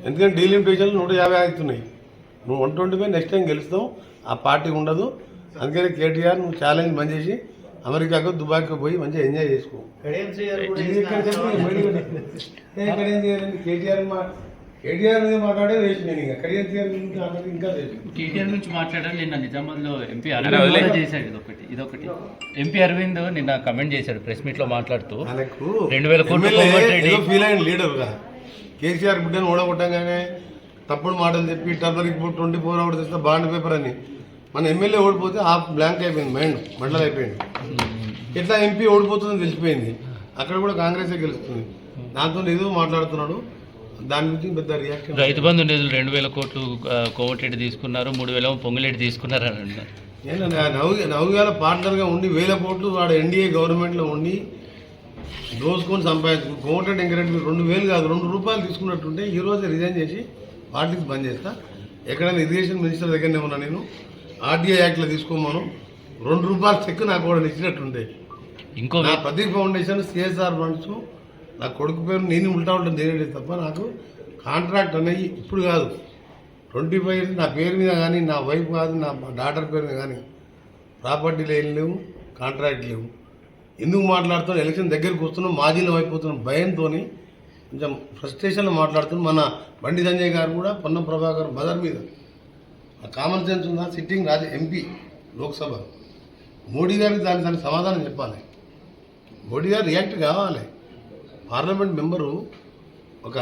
ఎందుకంటే డీలిమిటేషన్లు 150 అవుతున్నాయి. నువ్వు 125 నెక్స్ట్ టైం గెలుస్తావు, ఆ పార్టీ ఉండదు. అందుకని కేటీఆర్ నువ్వు ఛాలెంజ్ బంద్ చేసి అమెరికాకు దుబాయ్కి పోయి మంచిగా ఎంజాయ్ చేసుకో. కేటీఆర్ మీద మాట్లాడే వేసి నేను కేటీఆర్ నుంచి మాట్లాడారు. నిన్న నిజామాబాద్ లో ఎంపీ చేశాడు. ఇదొకటి ఎంపీ అరవింద్ నిన్న కమెంట్ చేశాడు ప్రెస్ మీట్ లో మాట్లాడుతూ 2000 కోట్లు ఫీల్ అయిన లీడర్గా కేసీఆర్ బిడ్డను ఓడగొట్టంగానే తప్పుడు మాటలు చెప్పి టర్మరిక్ 24 అవర్స్ తెస్తే బాండ్ పేపర్ అని మన ఎమ్మెల్యే ఓడిపోతే హాఫ్ బ్లాంక్ అయిపోయింది, మైండ్ మండలం అయిపోయింది. ఎట్లా ఎంపీ ఓడిపోతుందని తెలిసిపోయింది. అక్కడ కూడా కాంగ్రెసే గెలుస్తుంది. దాంతో ఏదో మాట్లాడుతున్నాడు. దాని గురించి పెద్ద రియాక్షన్. రైతు బంధు నిధులు 2000 కోట్లు కోమటిరెడ్డి తీసుకున్నారు, 3000 పొంగులేటి తీసుకున్నారు అని అన్నారు. నేను నవ్వుగాల పార్ట్నర్గా ఉండి 1000 కోట్లు వాడు ఎన్డీఏ గవర్నమెంట్లో ఉండి దోసుకొని సంపాదించుకుని కోమటిరెడ్డి వెంకరెడ్డి 2000 కాదు 2 రూపాయలు తీసుకున్నట్టుంటే ఈ రోజే రిజైన్ చేసి పార్టీకి బంద్ చేస్తా. ఎక్కడైనా ఇరిగేషన్ మినిస్టర్ దగ్గరనే ఉన్నా నేను. ఆర్డీఐ యాక్ట్లో తీసుకోమను 2 రూపాయల చెక్ నాకు కూడా ఇచ్చినట్టుంటే. ఇంకో నా ప్రదీప్ ఫౌండేషన్ సిఎస్ఆర్ ఫండ్స్ నా కొడుకు పేరు నేను ఉల్టా దేనిడే తప్ప నాకు కాంట్రాక్ట్ అనేది ఇప్పుడు కాదు 25 నా పేరు మీద కానీ నా వైఫ్ కాదు నా డాటర్ పేరు మీద కానీ ప్రాపర్టీలు ఏం లేవు, కాంట్రాక్ట్ లేవు. ఎందుకు మాట్లాడుతున్నాం? ఎలక్షన్ దగ్గరికి వస్తున్నాం, మాజీలో అయిపోతున్నాం భయంతో కొంచెం ఫ్రస్ట్రేషన్లో మాట్లాడుతున్నాం. మన బండి సంజయ్ గారు కూడా పొన్నం ప్రభాకర్ బజార్ మీద కామన్ సెన్స్ ఉందా? సిట్టింగ్ ఎంపీ లోక్సభ మోడీ గారికి దానికి సమాధానం చెప్పాలి. మోడీ గారు రియాక్ట్ కావాలి. పార్లమెంట్ మెంబరు ఒక